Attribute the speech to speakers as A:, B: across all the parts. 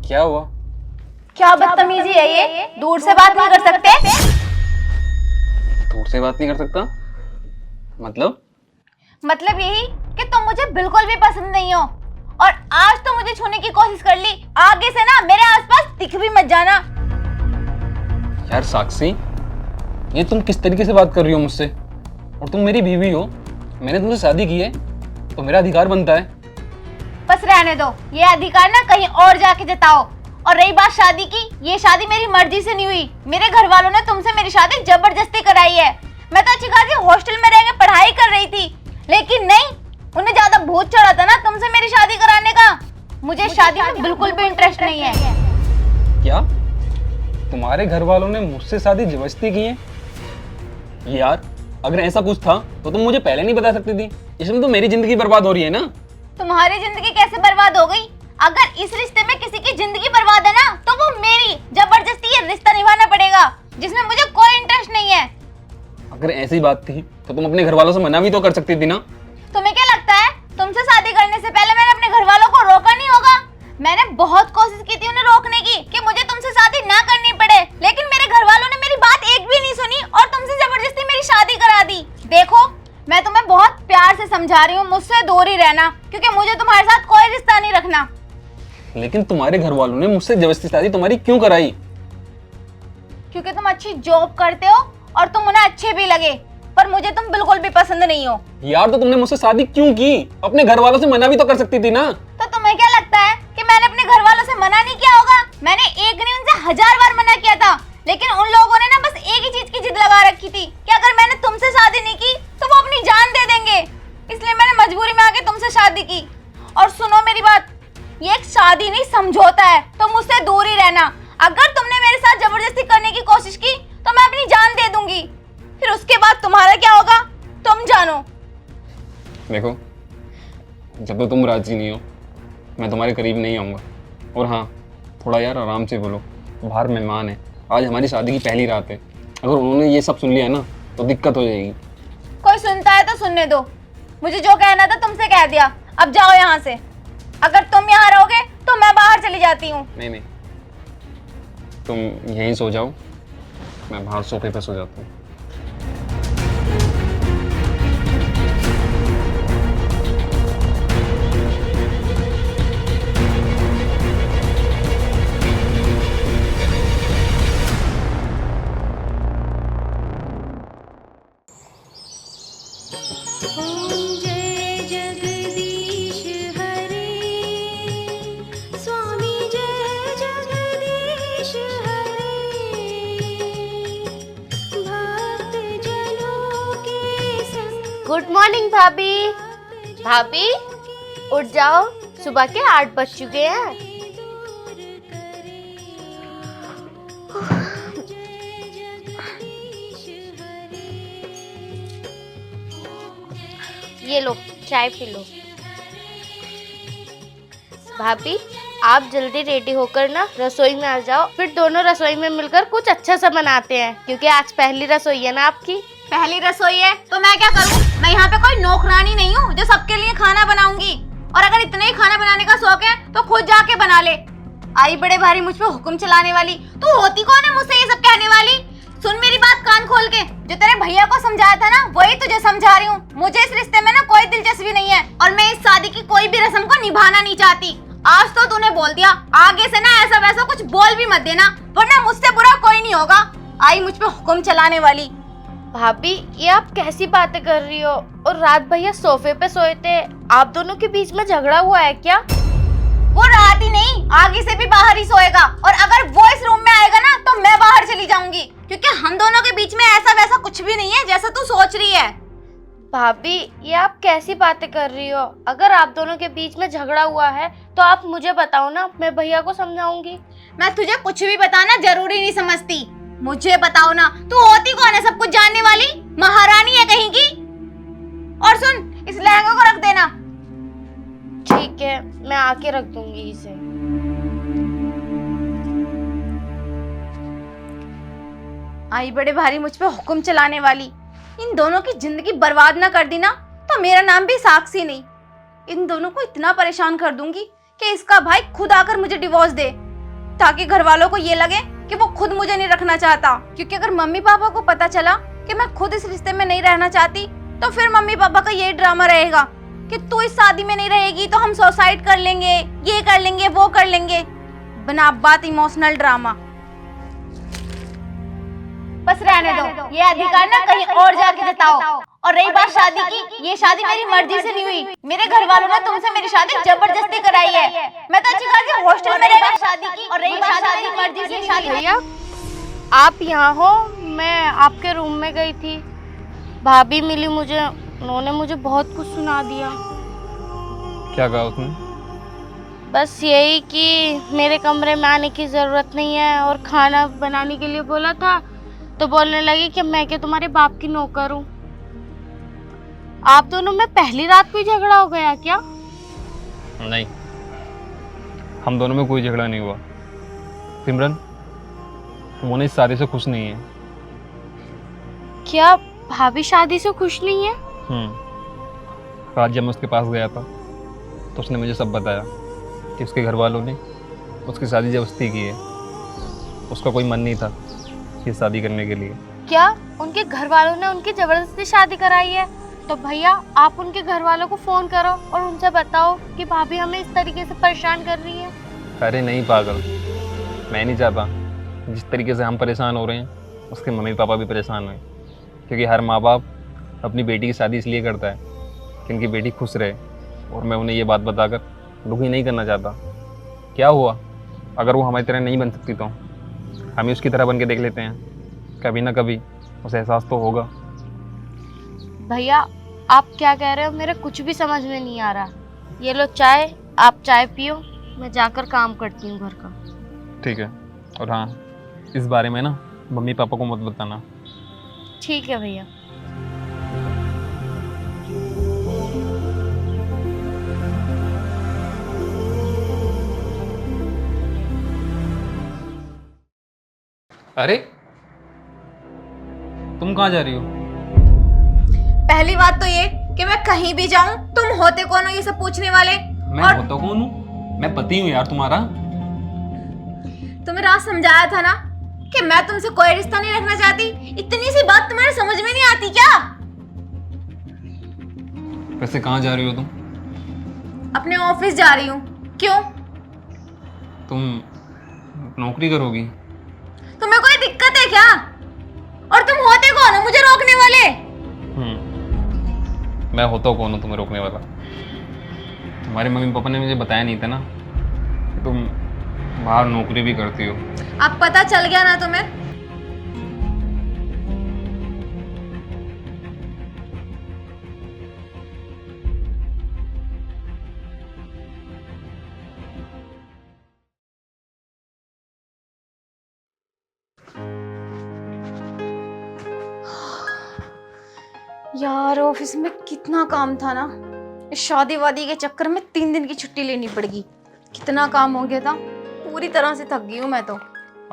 A: क्या हुआ?
B: क्या बदतमीजी है ये? दूर से बात नहीं कर सकते?
A: दूर से बात नहीं कर सकता
B: मतलब यही कि तुम मुझे बिल्कुल भी पसंद नहीं हो और आज तो मुझे छूने की कोशिश कर ली। आगे से ना मेरे आसपास दिख भी मत जाना।
A: यार साक्षी, ये तुम किस तरीके से बात कर रही हो मुझसे? और तुम मेरी बीवी हो, मैंने तुमसे शादी की है तो मेरा अधिकार बनता है।
B: बस रहने दो, ये अधिकार ना कहीं और जाके जताओ। और रही बात शादी की, ये शादी मेरी मर्जी से नहीं हुई। मेरे घर वालों ने तुमसे मेरी शादी जबरदस्ती कराई है। मैं तो अच्छी खासी हॉस्टल में रह के पढ़ाई कर रही थी, लेकिन नहीं, उन्हें ज्यादा भूत चढ़ा था ना तुमसे मेरी शादी कराने का। मुझे शादी में बिल्कुल भी इंटरेस्ट नहीं है।
A: क्या तुम्हारे घर वालों ने मुझसे शादी जबरदस्ती की है? यार अगर ऐसा कुछ था तो तुम मुझे पहले नहीं बता सकती थी। इसमें तो मेरी जिंदगी बर्बाद हो रही है ना।
B: तुम्हारी जिंदगी कैसे बर्बाद हो गई? अगर इस रिश्ते में किसी की जिंदगी बर्बाद है ना, तो वो मेरी। जबरदस्ती ये रिश्ता निभाना पड़ेगा जिसमें मुझे कोई इंटरेस्ट नहीं है।
A: अगर ऐसी बात थी तो तुम अपने घर वालों से मना भी तो कर सकती थी ना।
B: तुम्हें क्या लगता है तुमसे शादी करने से पहले मैंने अपने घर वालों को रोका नहीं होगा? मैंने बहुत कोशिश की थी उन्हें रोकने की कि मुझे तुमसे शादी ना करनी पड़े, लेकिन मेरे घर वालों ने मेरी बात एक भी नहीं सुनी और तुमसे जबरदस्ती मेरी शादी करा दी। देखो, मैं तुम्हें बहुत प्यार से समझा रही हूँ, मुझसे दूर ही रहना, क्योंकि मुझे तुम्हारे साथ कोई रिश्ता नहीं रखना।
A: लेकिन तुम्हारे घर वालों ने मुझसे जबरदस्ती शादी तुम्हारी क्यों कराई?
B: क्योंकि तुम अच्छी जॉब करते हो और तुम उन्हें अच्छे भी लगे, पर मुझे तुम बिल्कुल भी पसंद नहीं हो।
A: यार तो तुमने मुझसे शादी क्यों की? अपने घर वालों से मना भी तो कर सकती थी ना।
B: तो तुम्हें क्या लगता है कि मैंने अपने घर वालों से मना नहीं किया होगा? मैंने एक नहीं उनसे 1000 बार मना किया था, लेकिन उन लोगों ने ना बस एक ही चीज की जिद लगा रखी थी कि अगर मैंने तुमसे शादी नहीं की तो वो अपनी जान दे देंगे। इसलिए मैंने मजबूरी में आके तुमसे शादी की। और सुनो मेरी बात, ये एक शादी नहीं समझौता है, तो मुझसे दूर ही रहना। अगर तुमने मेरे साथ जबरदस्ती करने की कोशिश की तो मैं अपनी जान दे दूंगी, फिर उसके बाद तुम्हारा क्या होगा तुम जानो।
A: देखो, जब तक तुम राजी नहीं हो मैं तुम्हारे करीब नहीं आऊँगा। और हाँ, थोड़ा यार आराम से बोलो, बाहर मेहमान है, आज हमारी शादी की पहली रात है। अगर उन्होंने ये सब सुन लिया ना तो दिक्कत हो जाएगी।
B: कोई सुनता है तो सुनने दो, मुझे जो कहना था तुमसे कह दिया, अब जाओ यहाँ से। अगर तुम यहाँ रहोगे तो मैं बाहर चली जाती हूँ।
A: नहीं, तुम यहीं सो जाओ, मैं बाहर सोफे पे सो जाता हूँ।
C: गुड मॉर्निंग भाभी। भाभी उठ जाओ, सुबह के 8 बज चुके हैं। ये लो चाय पी लो। भाभी आप जल्दी रेडी होकर ना रसोई में आ जाओ, फिर दोनों रसोई में मिलकर कुछ अच्छा सा बनाते हैं, क्योंकि आज पहली रसोई है ना आपकी।
B: पहली रसोई है तो मैं क्या करूँ? मैं यहाँ पे कोई नौकरानी नहीं हूँ जो सबके लिए खाना बनाऊंगी। और अगर इतना ही खाना बनाने का शौक है तो खुद जाके बना ले। आई बड़े भारी मुझ पे हुक्म चलाने वाली, तू होती कौन है मुझसे ये सब कहने वाली? सुन मेरी बात कान खोल के, जो तेरे भैया को समझाया था ना वही तुझे समझा रही हूँ। मुझे इस रिश्ते में ना कोई दिलचस्पी नहीं है और मैं इस शादी की कोई भी रस्म को निभाना नहीं चाहती। आज तो तूने बोल दिया, आगे से ना ऐसा वैसा कुछ बोल भी मत देना, वरना मुझसे बुरा कोई नहीं होगा। आई मुझ पे हुक्म चलाने वाली।
C: भाभी ये आप कैसी बातें कर रही हो? और रात भैया सोफे पे सोए थे, आप दोनों के बीच में झगड़ा हुआ है क्या?
B: वो रात ही नहीं, आगे से भी बाहर ही सोएगा। और अगर वो इस रूम में आएगा ना तो मैं बाहर चली जाऊंगी, क्योंकि हम दोनों के बीच में ऐसा वैसा कुछ भी नहीं है जैसा तू सोच रही है।
C: भाभी ये आप कैसी बातें कर रही हो? अगर आप दोनों के बीच में झगड़ा हुआ है तो आप मुझे बताओ ना, मैं भैया को समझाऊंगी।
B: मैं तुझे कुछ भी बताना जरूरी नहीं समझती, मुझे बताओ ना, तू होती कौन है सब कुछ जानने वाली? महारानी है कहीं की? और सुन, इस लहंगे को रख देना।
C: ठीक है, मैं आके रख दूंगी इसे।
B: आई बड़े भारी मुझ पे हुक्म चलाने वाली। इन दोनों की जिंदगी बर्बाद ना कर दी ना तो मेरा नाम भी साक्षी नहीं। इन दोनों को इतना परेशान कर दूंगी कि इसका भाई खुद आकर मुझे डिवोर्स दे। ताकि घर वालों को ये लगे कि वो खुद मुझे नहीं रखना चाहता। क्योंकि अगर मम्मी पापा को पता चला कि मैं खुद इस रिश्ते में नहीं रहना चाहती, तो फिर मम्मी पापा का यही ड्रामा रहेगा कि तू इस शादी में नहीं रहेगी तो हम सुसाइड कर लेंगे, ये कर लेंगे, वो कर लेंगे। बिना बात इमोशनल ड्रामा। बस रहने दो, ये अधिकार ना कहीं और जाके जताओ। और रही बात शादी की, ये शादी मेरी मर्जी से नहीं हुई। मेरे घर वालों ने तुमसे मेरी शादी जबरदस्ती कराई है। मैं तो अच्छी खासी हॉस्टल में रह शादी की, और रही बात शादी मर्जी से शादी।
C: भैया आप यहाँ हो, मैं आपके रूम में गई थी, भाभी मिली मुझे, उन्होंने मुझे बहुत कुछ सुना दिया।
A: क्या कहा उसने?
C: बस यही कि मेरे कमरे में आने की ज़रूरत नहीं है, और खाना बनाने के लिए बोला था तो बोलने लगी कि मैं क्या तुम्हारे बाप की नौकर हूँ। आप दोनों में पहली रात को ही झगड़ा हो गया क्या?
A: नहीं, हम दोनों में कोई झगड़ा नहीं हुआ। सिमरन, तुम इस शादी से खुश नहीं है।
C: क्या भाभी शादी से खुश नहीं है?
A: आज जब मैं उसके पास गया था तो उसने मुझे सब बताया कि उसके घर वालों ने उसकी शादी जबरदस्ती की है। उसका कोई मन नहीं था ये शादी करने के लिए।
C: क्या उनके घर वालों ने उनकी जबरदस्ती शादी कराई है? तो भैया आप उनके घर वालों को फोन करो और उनसे बताओ कि भाभी हमें इस तरीके से परेशान कर रही है।
A: अरे नहीं पागल, मैं नहीं चाहता जिस तरीके से हम परेशान हो रहे हैं उसके मम्मी पापा भी परेशान हुए। क्योंकि हर माँ बाप अपनी बेटी की शादी इसलिए करता है कि उनकी बेटी खुश रहे, और मैं उन्हें ये बात बताकर दुखी नहीं करना चाहता। क्या हुआ अगर वो हमारी तरह नहीं बन सकती तो हम ही उसकी तरह बन के देख लेते हैं। कभी ना कभी उसे एहसास तो होगा।
C: भैया आप क्या कह रहे हो, मेरे कुछ भी समझ में नहीं आ रहा। ये लो चाय, आप चाय पियो, मैं जाकर काम करती हूँ घर का।
A: ठीक है, और हाँ इस बारे में ना मम्मी पापा को मत बताना।
C: ठीक है भैया।
A: अरे तुम कहाँ जा रही हो?
B: पहली बात तो ये कि मैं कहीं भी जाऊं तुम होते कौन हो ये सब पूछने वाले।
A: मैं
B: और
A: होता कौन हूँ? मैं पति हूँ यार तुम्हारा।
B: तुम्हें रात समझाया था ना कि मैं तुमसे कोई रिश्ता नहीं रखना चाहती। इतनी सी बात तुम्हारे समझ में नहीं आती क्या?
A: वैसे कहाँ जा रही हो तुम?
B: अपने ऑफिस जा रही हूँ। क्यों?
A: तुम नौकरी करोगी?
B: तुम्हें कोई दिक्कत है क्या? और तुम होते कौन हो मुझे रोकने वाले?
A: मैं होता कौन हूँ तुम्हें रोकने वाला? तुम्हारे मम्मी पापा ने मुझे बताया नहीं था ना कि तुम बाहर नौकरी भी करती हो।
B: अब पता चल गया ना तुम्हें? यार ऑफिस में कितना काम था ना। इस शादी वादी के चक्कर में 3 दिन की छुट्टी लेनी पड़ेगी। कितना काम हो गया था, पूरी तरह से थक गई हूँ मैं तो।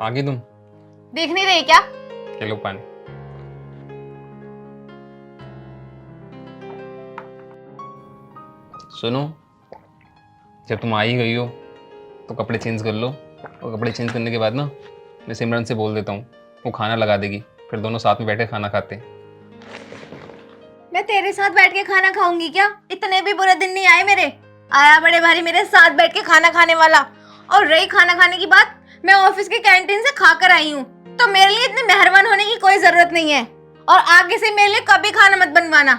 A: आगे तुम
B: देख नहीं रही क्या?
A: ये लो पानी। सुनो, जब तुम आ ही गई हो तो कपड़े चेंज कर लो, और कपड़े चेंज करने के बाद ना मैं सिमरन से बोल देता हूँ, वो खाना लगा देगी, फिर दोनों साथ में बैठे खाना खाते हैं।
B: मैं तेरे साथ बैठ के खाना खाऊंगी क्या? इतने भी बुरे दिन नहीं आए मेरे। आया बड़े भारी मेरे साथ बैठ के खाना खाने वाला। और रही खाना खाने की बात, मैं ऑफिस के कैंटीन से खाकर आई हूँ, तो मेरे लिए इतने मेहरबान होने की कोई जरूरत नहीं है। और आगे से मेरे लिए कभी खाना मत बनवाना।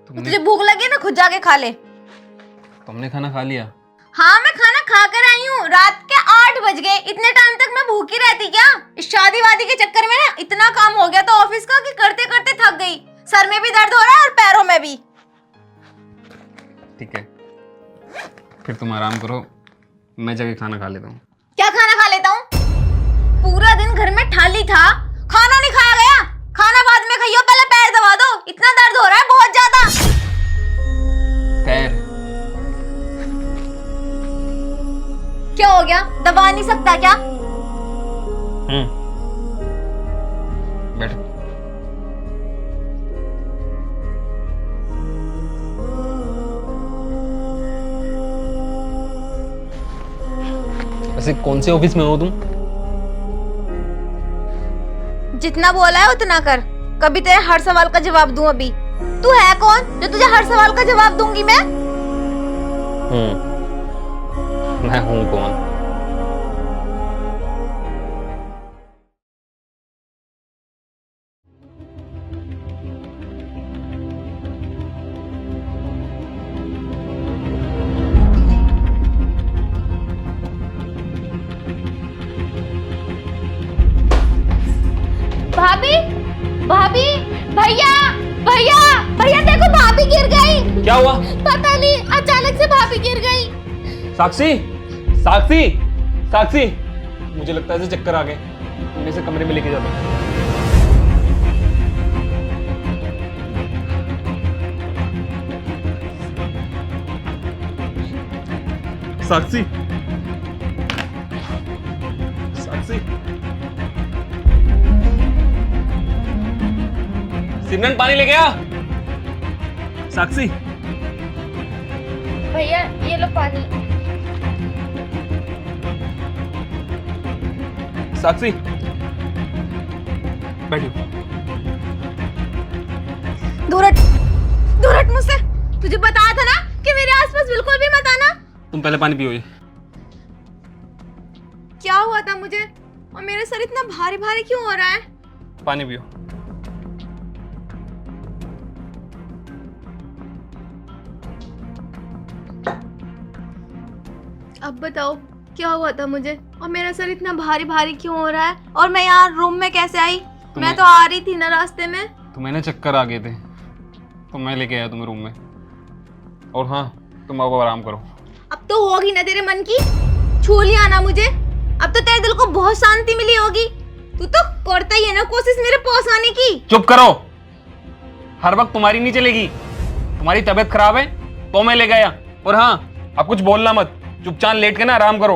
B: तुझे भूख लगी ना खुद जाके खा ले।
A: तुमने खाना खा लिया?
B: हाँ मैं खाना खाकर आई हूँ। रात के 8 बज गए, इतने टाइम तक मैं भूखी रहती क्या? इस शादी वादी के चक्कर में ना इतना काम हो गया था ऑफिस का कि करते करते थक गई। सर में भी दर्द हो रहा है और पैरों में भी।
A: ठीक है, फिर तुम आराम करो, मैं जाके खाना खा लेता हूँ।
B: क्या खाना खा लेता हूँ? पूरा दिन घर में ठाली था, खाना नहीं खाया गया। खाना बाद में खाइयो, पहले पैर दबा दो, इतना दर्द हो रहा है बहुत ज्यादा।
A: पैर?
B: क्या हो गया, दबा नहीं सकता क्या?
A: बैठो। वैसे कौन से ऑफिस में हो तुम?
B: जितना बोला है उतना कर, कभी तेरे हर सवाल का जवाब दूं अभी। तू है कौन जो तुझे हर सवाल का जवाब दूंगी मैं?
A: मैं हूँ कौन?
B: भाभी, भाभी, भैया, भैया, भैया देखो भाभी गिर गई।
A: क्या हुआ?
B: पता नहीं, अचानक से भाभी गिर गई।
A: साक्षी, साक्षी, साक्षी, मुझे लगता है इसे चक्कर आ गए। मैं इसे कमरे में लेके जाता हूँ। साक्षी, साक्षी, सिमरन पानी लेके आ। साक्षी,
C: भैया ये लो पानी।
A: साक्षी, बैठो।
B: दूर हट, दूर हट मुझसे। तुझे बताया था ना कि मेरे आसपास बिल्कुल भी मत आना।
A: तुम पहले पानी पियो। ये
B: क्या हुआ था मुझे, और मेरा सर इतना भारी भारी क्यों हो रहा है?
A: पानी पियो।
B: अब बताओ क्या हुआ था मुझे, और मेरा सर इतना भारी भारी क्यों हो रहा है, और मैं यहाँ रूम में कैसे आई? मैं तो आ रही थी ना रास्ते में।
A: तुम्हें ना चक्कर आ गए थे तो मैं लेके आया तुम्हें रूम में। और हाँ, तुम अब आराम करो।
B: अब तो होगी ना तेरे मन की, छू लिया ना मुझे। अब तो तेरे दिल को बहुत शांति मिली होगी। तू तो करता ही है ना कोशिश मेरे पास आने की।
A: चुप करो, हर वक्त तुम्हारी नहीं चलेगी। तुम्हारी तबीयत खराब है तो मैं ले गया। और हाँ, अब कुछ बोलना मत, चुपचाप लेट के ना आराम करो।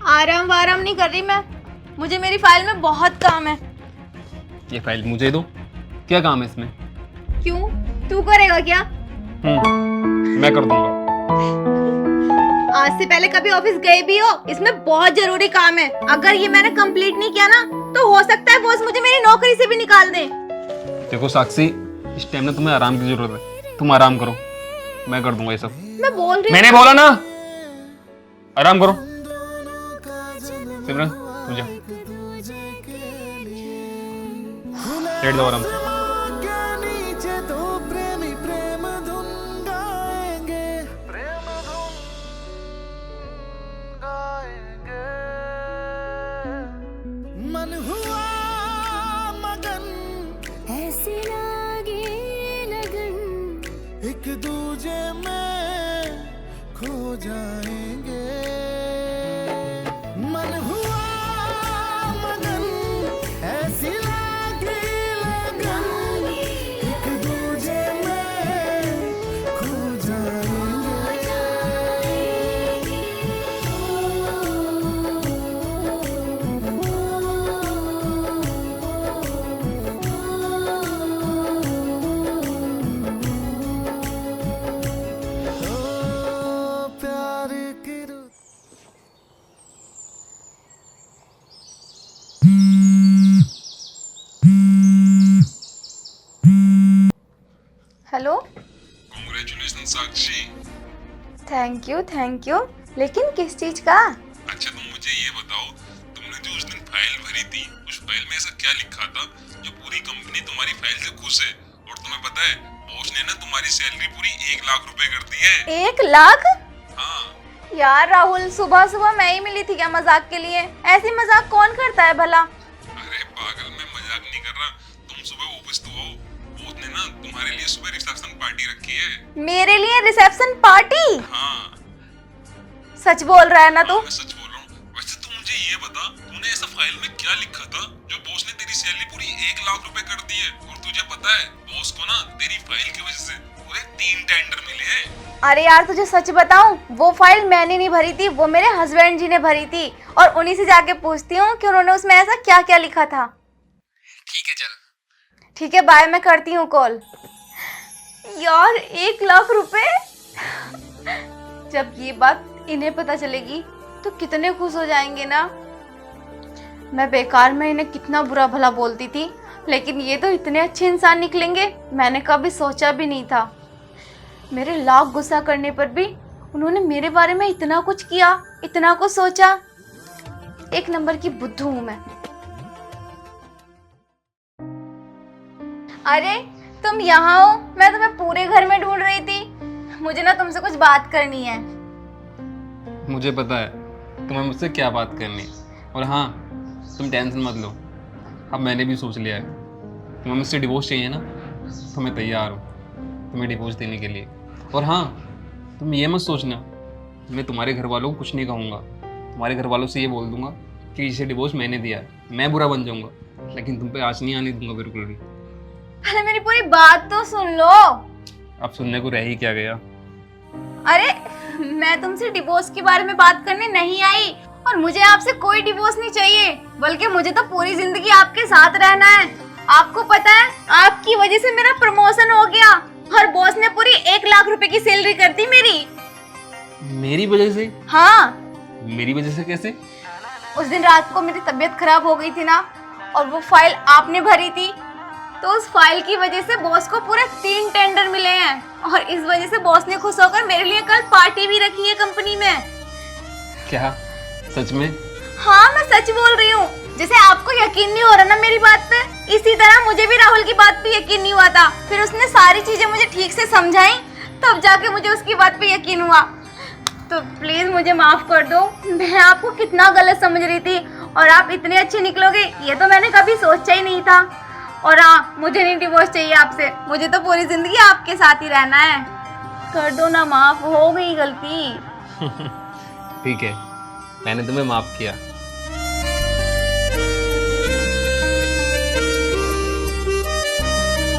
B: आराम वाराम नहीं कर रही मैं, मुझे मेरी फाइल में बहुत काम है।
A: ये फाइल मुझे दो। क्या काम है इसमें?
B: क्यों, तू करेगा क्या?
A: मैं कर दूंगा।
B: आज से पहले कभी ऑफिस गए भी हो? इसमें बहुत जरूरी काम है। अगर ये मैंने कंप्लीट नहीं किया ना तो हो सकता है बॉस मुझे मेरी नौकरी से भी निकाल दे।
A: देखो साक्षी, इस टाइम में तुम्हें आराम की जरूरत है। तुम आराम करो, मैं कर दूंगा ये सब।
B: मैं बोल रही हूँ।
A: मैंने बोला ना, आराम करो। सिमरन तू जा, लेट जाओ आराम से।
D: मन हुआ मगन, ऐसी लागी लगन, एक दूजे में खो जाएंगे। मन हुआ मगन, ऐसी लागी लगन, एक दूजे में खो जाएंगे।
B: Hello,
A: congratulation Sakshi.
B: Thank you. लेकिन किस चीज का?
E: अच्छा तुम मुझे ये बताओ, तुमने जो उस दिन फाइल भरी थी, उस फाइल में ऐसा क्या लिखा था जो पूरी कंपनी तुम्हारी फाइल से खुश है? और तुम्हें पता है, बॉस ने ना तुम्हारी सैलरी पूरी 1 लाख रुपए कर दी है।
B: 1 लाख?
E: हाँ।
B: यार राहुल, सुबह सुबह मैं ही मिली थी क्या मजाक के लिए? ऐसी मजाक कौन करता है भला?
E: अरे पागल, मैं मजाक नहीं कर रहा। तुम सुबह ऑफिस तो आओ, बॉस ने ना तुम्हारे लिए सुबह रिसेप्शन पार्टी रखी है।
B: मेरे लिए रिसेप्शन पार्टी?
E: हाँ।
B: सच बोल रहा है ना तू?
E: मैं सच बोल रहा हूँ। वैसे तू मुझे ये बता, तूने ऐसा फाइल में क्या लिखा था जो बॉस ने तेरी सैलरी पूरी 1 लाख रुपए कर दी है? और तुझे पता है, बॉस को ना तेरी फाइल की वजह से पूरे 3 टेंडर मिले हैं।
B: अरे यार तुझे सच बताऊं, वो फाइल मैंने नहीं भरी थी, वो मेरे हस्बैंड जी ने भरी थी। और उन्हीं से जाके पूछती हूँ कि उन्होंने उसमें ऐसा क्या क्या लिखा था।
E: ठीक है चल।
B: ठीक है बाय, मैं करती हूँ कॉल। यार 1 लाख रुपए! जब ये बात इन्हें पता चलेगी तो कितने खुश हो जाएंगे ना। मैं बेकार में इन्हें कितना बुरा भला बोलती थी, लेकिन ये तो इतने अच्छे इंसान निकलेंगे मैंने कभी सोचा भी नहीं था। मेरे लाख गुस्सा करने पर भी उन्होंने मेरे बारे में इतना कुछ किया, इतना कुछ सोचा। एक नंबर की बुद्धू हूं मैं। अरे तुम यहाँ हो, मैं तुम्हें पूरे घर में ढूंढ रही थी। मुझे ना तुमसे कुछ बात करनी है।
A: मुझे पता है तुम्हें मुझसे क्या बात करनी है। और हाँ, तुम टेंशन मत लो, अब मैंने भी सोच लिया है। तुम्हें मुझसे डिवोर्स चाहिए ना, तो मैं तैयार हूँ तुम्हें डिवोर्स देने के लिए। और हाँ, तुम ये मत सोचना मैं तुम्हारे घर वालों को कुछ नहीं कहूँगा। तुम्हारे घर वालों से ये बोल दूंगा कि इसे डिवोर्स मैंने दिया है, मैं बुरा बन जाऊँगा, लेकिन तुम पे आँच नहीं आने दूंगा बिल्कुल भी।
B: पहले मेरी पूरी बात तो सुन लो।
A: अब सुनने को रह ही क्या गया।
B: अरे मैं तुमसे डिवोर्स के बारे में बात करने नहीं आई, और मुझे आपसे कोई डिवोर्स नहीं चाहिए, बल्कि मुझे तो पूरी जिंदगी आपके साथ रहना है। आपको पता है, आपकी वजह से मेरा प्रमोशन हो गया और बॉस ने पूरी 1 लाख रुपए की सैलरी कर दी मेरी।
A: मेरी वजह से?
B: हाँ,
A: मेरी वजह से कैसे?
B: उस दिन रात को मेरी तबीयत खराब हो गई थी ना, और वो फाइल आपने भरी थी, तो उस फाइल की वजह से बॉस को पूरे 3 टेंडर मिले हैं, और इस वजह से बॉस ने खुश होकर मेरे लिए कल पार्टी भी रखी है कंपनी में।
A: क्या सच में?
B: हाँ, मैं सच बोल रही हूँ। जैसे आपको यकीन नहीं हो रहा ना मेरी बात पे, इसी तरह मुझे भी राहुल की बात पे यकीन नहीं हुआ था। फिर उसने सारी चीजें मुझे ठीक से समझाई, तब जाके मुझे उसकी बात पे यकीन हुआ। तो प्लीज मुझे माफ कर दो, मैं आपको कितना गलत समझ रही थी, और आप इतने अच्छे निकलोगे ये तो मैंने कभी सोचा ही नहीं था। और हाँ, मुझे नहीं डिवोर्स चाहिए आपसे, मुझे तो पूरी जिंदगी आपके साथ ही रहना है। कर दो ना माफ, हो गई गलती।
A: ठीक है, मैंने तुम्हें माफ किया,